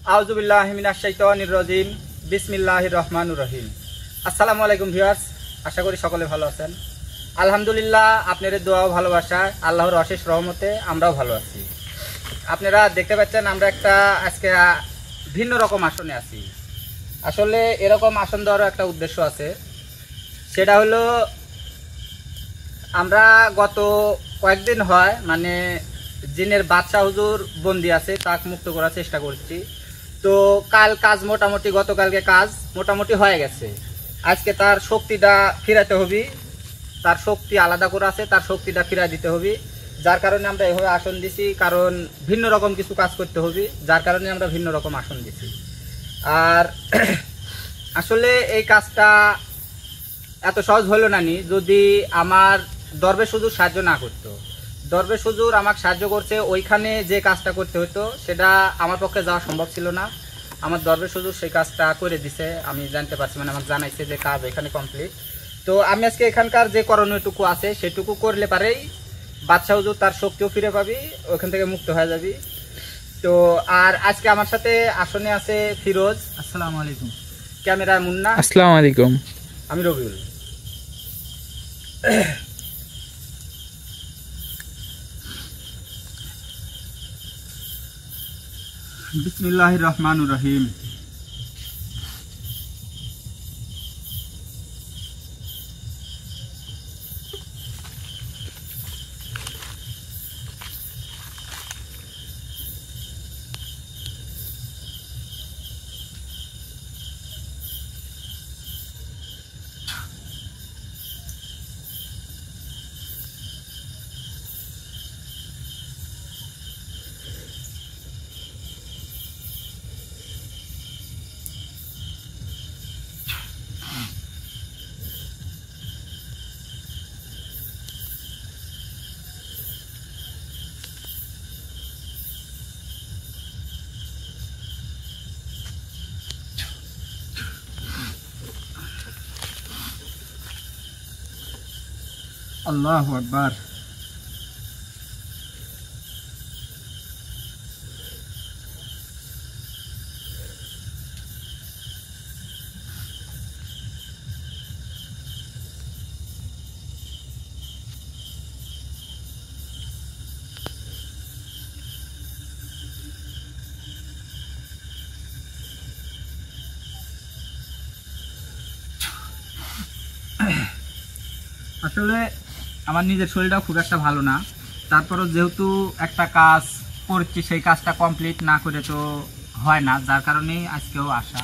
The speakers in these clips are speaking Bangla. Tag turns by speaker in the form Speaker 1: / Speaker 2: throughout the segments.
Speaker 1: আউযুবিল্লাহি মিনাশ শাইতানির রাজিম। বিসমিল্লাহির রহমানির রহিম। আসসালামু আলাইকুম ভিউয়ার্স, আশা করি সকলে ভালো আছেন। আলহামদুলিল্লাহ, আপনাদের দোয়া ও ভালোবাসা, আল্লাহর অশেষ রহমতে আমরাও ভালো আছি। আপনারা দেখতে পাচ্ছেন আমরা একটা আজকে ভিন্ন রকম আসনে আছি। আসলে এরকম আসন দেওয়ারও একটা উদ্দেশ্য আছে। সেটা হলো আমরা গত কয়েকদিন হয় মানে জিনের বাদশা হুজুর বন্দি আছে, তাকে মুক্ত করার চেষ্টা করছি। তো কাজ মোটামুটি গতকালকে কাজ মোটামুটি হয়ে গেছে। আজকে তার শক্তিটা ফিরাতে হবে, তার শক্তি আলাদা করে আছে, তার শক্তিটা ফিরাই দিতে হবে। যার কারণে আমরা এভাবে আসন দিছি, কারণ ভিন্ন রকম কিছু কাজ করতে হবে, যার কারণে আমরা ভিন্ন রকম আসন দিছি। আর আসলে এই কাজটা এত সহজ হলো না যদি আমার দরবেশ হুজুর সাহায্য না করতো। দরবেশ হুজুর আমাকে সাহায্য করছে, ওইখানে যে কাজটা করতে হতো সেটা আমার পক্ষে যাওয়া সম্ভব ছিল না। আমার দরবেশ হুজুর সেই কাজটা করে দিছে, আমি জানতে পারছি, মানে আমাকে জানাইছে যে কাজ এখানে কমপ্লিট। তো আমি আজকে এখানকার যে করণীয়টুকু আছে সেটুকু করলে পারেই বাদশা হুজুর তার শক্তিও ফিরে পাবি, ওইখান থেকে মুক্ত হয়ে যাবি। তো আর আজকে আমার সাথে আসনে আছে ফিরোজ। আসসালামু আলাইকুম। ক্যামেরায় মুন্না।
Speaker 2: আসসালামু আলাইকুম।
Speaker 1: আমি রবিউল। বিসমিল্লাহির রহমানির রহিম। আল্লাহু আকবার। আসলে আমার নিজের শরীরটা খুব একটা ভালো না, তারপরও যেহেতু একটা কাজ করছি সেই কাজটা কমপ্লিট না করে তো হয় না, যার কারণেই আজকেও আসা।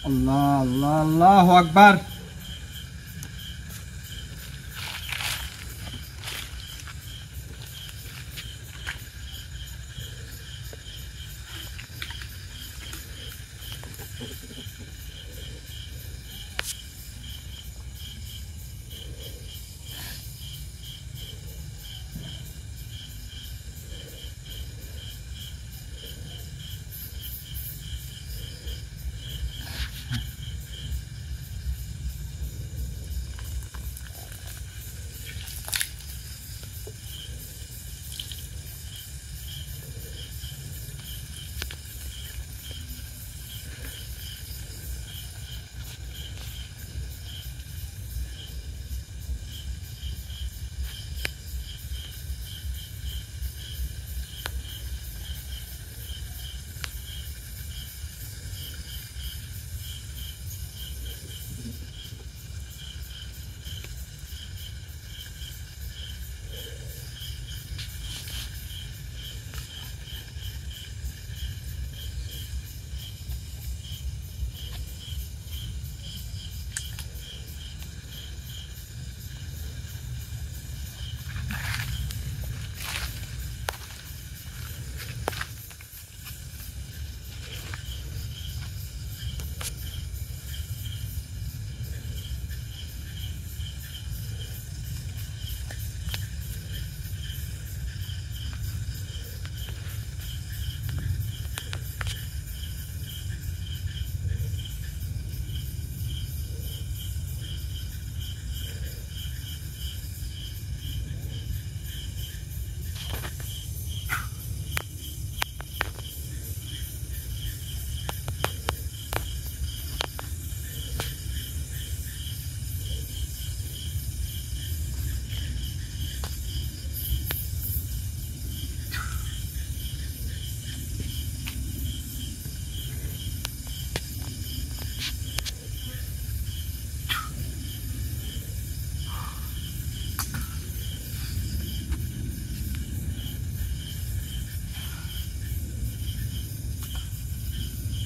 Speaker 2: আল্লাহ আল্লাহ আল্লাহু আকবার।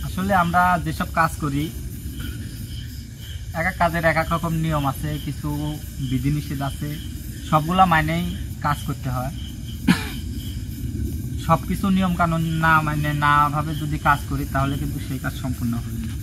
Speaker 2: আসলে আমরা যেসব কাজ করি এক এক কাজের এক এক রকম নিয়ম আছে, কিছু বিধিনিষেধ আছে, সবগুলা মানেই কাজ করতে হয়। সবকিছু নিয়ম কানুন না মানে না ভাবে যদি কাজ করি তাহলে কিন্তু সেই কাজ সম্পূর্ণ হবে না।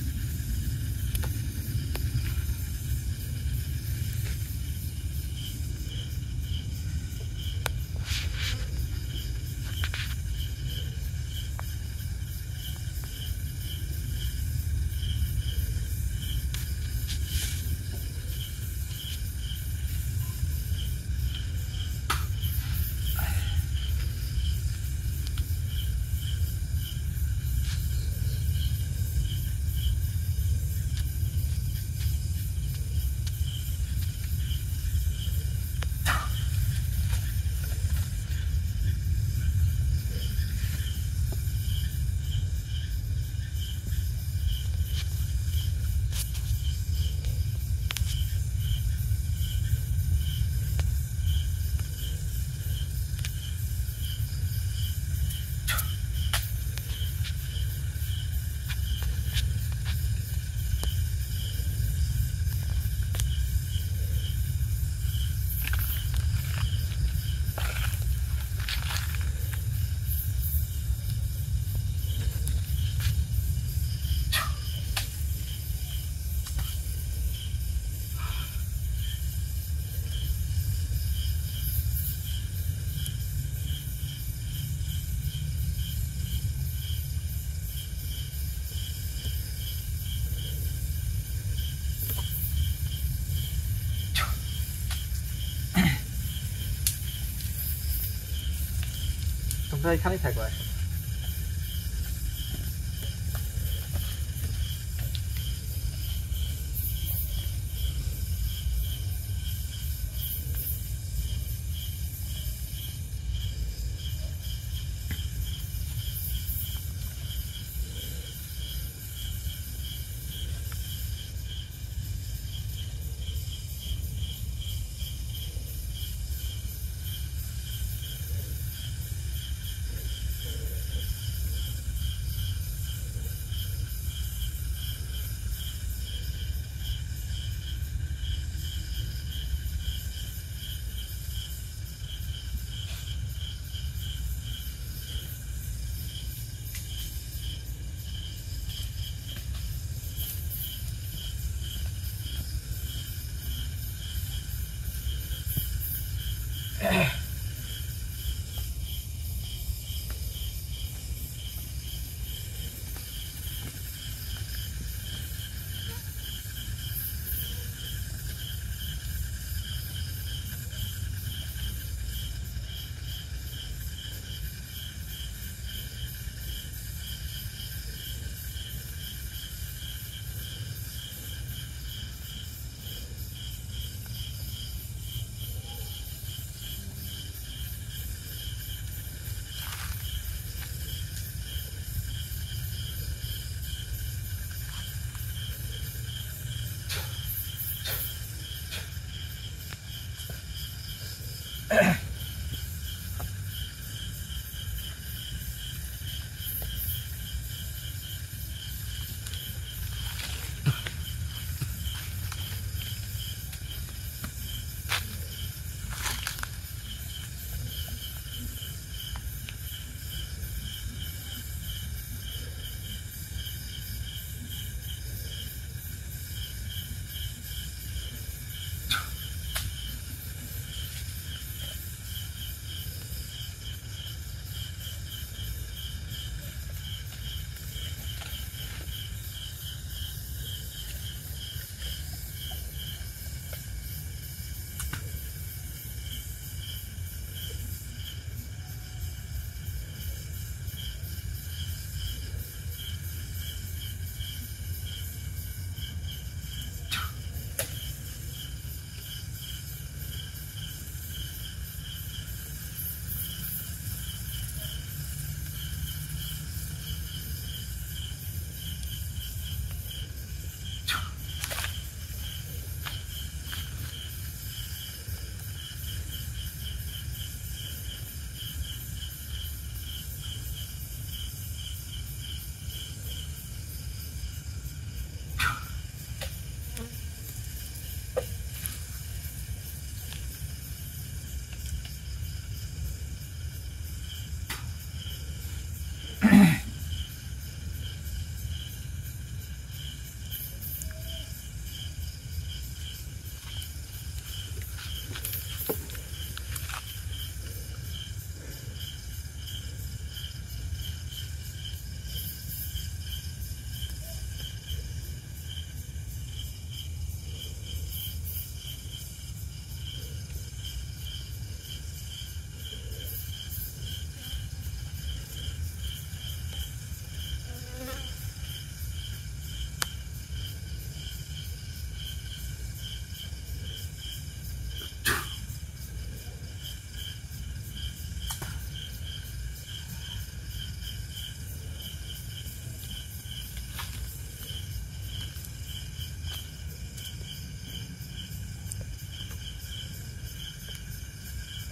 Speaker 2: তোমরা এখানেই থাকো।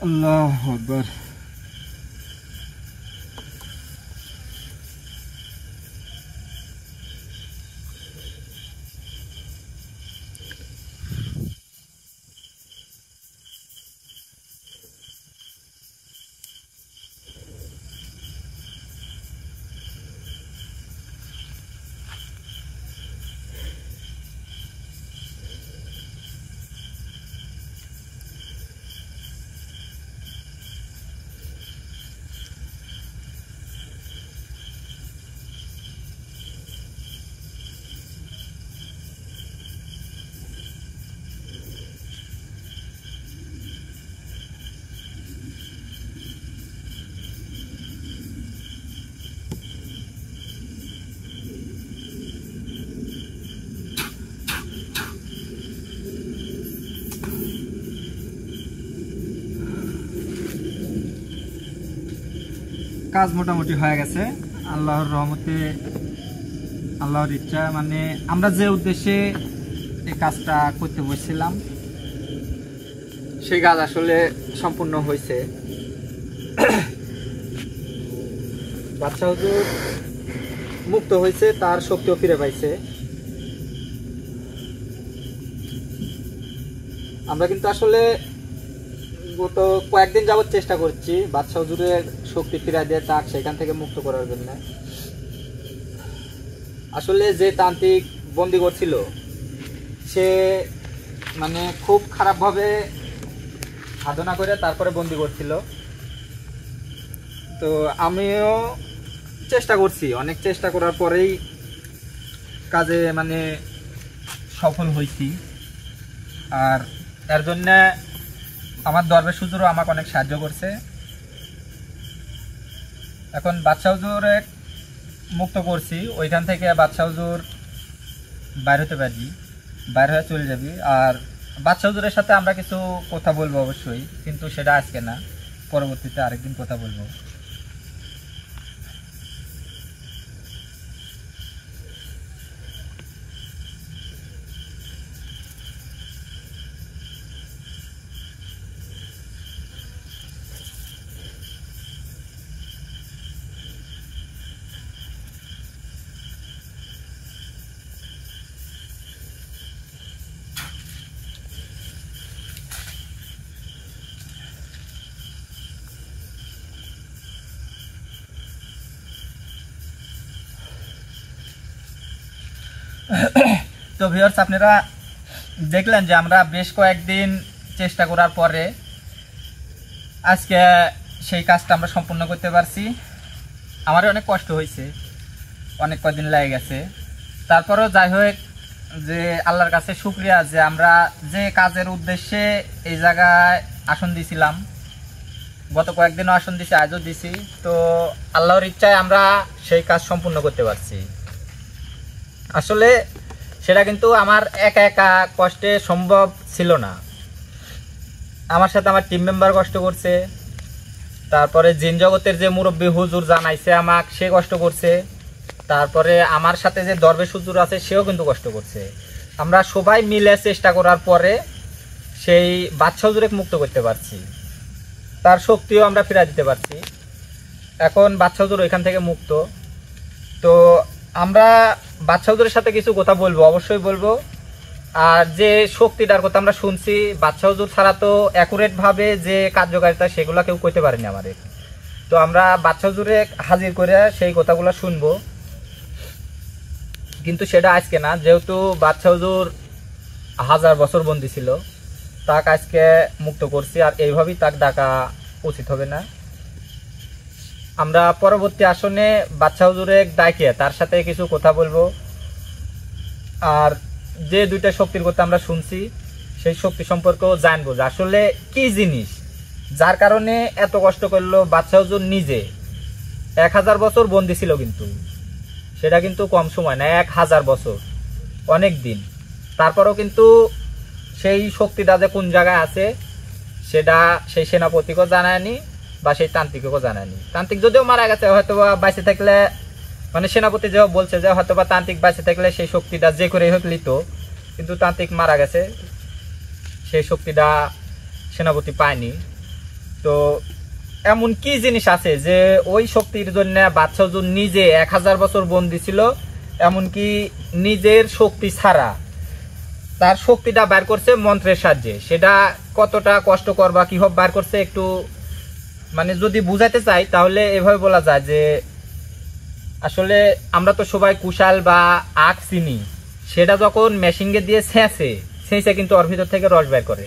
Speaker 2: আল্লাহু আকবার। কাজ মোটামুটি হয়ে গেছে আল্লাহর রহমতে, আল্লাহর ইচ্ছা। মানে আমরা যে উদ্দেশ্যে এই কাজটা করতে বসছিলাম সেই কাজ আসলে সম্পূর্ণ হয়েছে। বাদশা হুজুর মুক্ত হয়েছে, তার শক্তিও ফিরে পাইছে। আমরা কিন্তু আসলে গত কয়েকদিন যাবত চেষ্টা করছি বাদশা হুজুরের শক্তি ফিরে দিয়ে তাক সেখান থেকে মুক্ত করার জন্য। আসলে যে তান্ত্রিক বন্দি করছিল সে মানে খুব খারাপভাবে সাধনা করে তারপরে বন্দি করছিল। তো আমিও চেষ্টা করছি, অনেক চেষ্টা করার পরেই কাজে মানে সফল হয়েছি। আর এর জন্য আমার দরবেশ হুজুরও আমাকে অনেক সাহায্য করছে। এখন বাদশা হুজুরে মুক্ত করছি, ওইখান থেকে বাদশা হুজুর বাইর হতে পারবি, বাইর হয়ে চলে যাবি। আর বাদশা হুজুরের সাথে আমরা কিছু কথা বলবো অবশ্যই, কিন্তু সেটা আজকে না, পরবর্তীতে আরেকদিন কথা বলবো। তো ভিউয়ার্স, আপনারা দেখলেন যে আমরা বেশ কয়েকদিন চেষ্টা করার পরে আজকে সেই কাজটা আমরা সম্পূর্ণ করতে পারছি। আমারও অনেক কষ্ট হয়েছে, অনেক কদিন লেগে গেছে। তারপরেও যাই হোক, যে আল্লাহর কাছে শুকরিয়া যে আমরা যে কাজের উদ্দেশ্যে এই জায়গায় আসন দিয়েছিলাম, গত কয়েকদিনও আসন দিছি, আজও দিছি, তো আল্লাহর ইচ্ছায় আমরা সেই কাজ সম্পূর্ণ করতে পারছি। আসলে সেটা কিন্তু আমার একা একা কষ্টে সম্ভব ছিল না। আমার সাথে আমার টিম মেম্বার কষ্ট করছে, তারপরে জিন জগতের যে মুরব্বী হুজুর জানাইছে আমাকে, সে কষ্ট করছে, তারপরে আমার সাথে যে দরবেশ হুজুর আছে সেও কিন্তু কষ্ট করছে। আমরা সবাই মিলে চেষ্টা করার পরে সেই বাদশা হুজুরে মুক্ত করতে পারছি, তার শক্তিও আমরা ফিরে দিতে পারছি। এখন বাদশা হুজুর ওইখান থেকে মুক্ত। তো আমরা বাদশা হুজুরের সাথে কিছু কথা বলবো, অবশ্যই বলবো। আর যে শক্তিটার কথা আমরা শুনছি, বাদশা হুজুর ছাড়া তো অ্যাকুরেট ভাবে যে কার্যকারিতা সেগুলো কেউ করতে পারেনি আমাদের। তো আমরা বাদশা হুজুরে হাজির করে সেই কথাগুলো শুনবো, কিন্তু সেটা আজকে না, যেহেতু বাদশা হুজুর 1000 বছর বন্দী ছিল, তাকে আজকে মুক্ত করছি। আর এইভাবেই তাকে ডাকা উচিত হবে না। আমরা পরবর্তী আসনে বাদশা হুজুরে ডাকিয়ে তার সাথে কিছু কথা বলবো। আর যে দুইটা শক্তির কথা আমরা শুনছি সেই শক্তি সম্পর্কেও জানবো যে আসলে কি জিনিস, যার কারণে এত কষ্ট করলো বাদশা হুজুর নিজে। 1000 বছর বন্দী ছিল, কিন্তু সেটা কিন্তু কম সময় না, 1000 বছর, অনেক দিন। তারপরেও কিন্তু সেই শক্তিটা যে কোন জায়গায় আছে সেটা সেই সেনাপতিকেও জানায়নি বা সেই তান্ত্রিককেও জানায়নি। তান্ত্রিক যদিও মারা গেছে, হয়তো বা বাইসে থাকলে, মানে সেনাপতি যে বলছে যে হয়তো বা তান্ত্রিক বাইসে থাকলে সেই শক্তিটা যে করে হোক লিত, কিন্তু তান্ত্রিক মারা গেছে, সেই শক্তিটা সেনাপতি পায়নি। তো এমন কি জিনিস আছে যে ওই শক্তির জন্য বাদশাহ হুজুর নিজে 1000 বছর বন্দী ছিল, এমনকি নিজের শক্তি ছাড়া তার শক্তিটা বের করছে মন্ত্রের সাহায্যে। সেটা কতটা কষ্টকর বা কিভাবে বের করছে একটু মানে যদি বুঝাইতে চাই তাহলে এভাবে বলা যায় যে আসলে আমরা তো সবাই কুশাল বা আখ চিনি, সেটা যখন মেশিনকে দিয়ে ছেঁচে কিন্তু ওর ভিতর থেকে রস বের করে,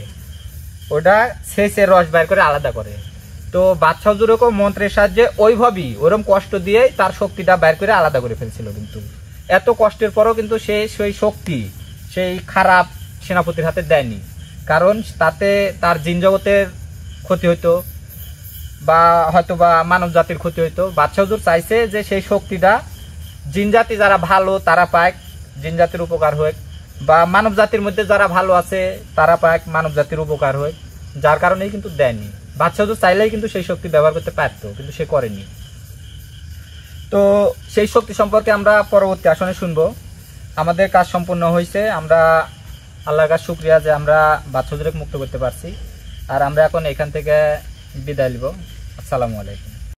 Speaker 2: ওটা ছেঁচে রস বের করে আলাদা করে। তো বাদশাহ হুজুর এরকম মন্ত্রের সাহায্যে ওইভাবেই ওরকম কষ্ট দিয়ে তার শক্তিটা বের করে আলাদা করে ফেলছিল। কিন্তু এত কষ্টের পরও কিন্তু সে সেই শক্তি সেই খারাপ সেনাপতির হাতে দেয়নি, কারণ তাতে তার জিন জগতের ক্ষতি হইতো বা হয়তো বা মানব জাতির ক্ষতি হইতো। বাদশাহ হুজুর চাইছে যে সেই শক্তিটা জিন জাতি যারা ভালো তারা পায়, জিন জাতির উপকার হয়, বা মানব জাতির মধ্যে যারা ভালো আছে তারা পায়, মানব জাতির উপকার হয়, যার কারণেই কিন্তু দেয়নি। বাদশাহ হুজুর চাইলেই কিন্তু সেই শক্তি ব্যবহার করতে পারতো, কিন্তু সে করেনি। তো সেই শক্তি সম্পর্কে আমরা পরবর্তী আসনে শুনবো। আমাদের কাজ সম্পূর্ণ হয়েছে, আমরা আল্লাহর কাছে শুকরিয়া যে আমরা বাদশাহ হুজুরকে মুক্ত করতে পারছি। আর আমরা এখন এখান থেকে বিদায় নিব। আসসালামু আলাইকুম।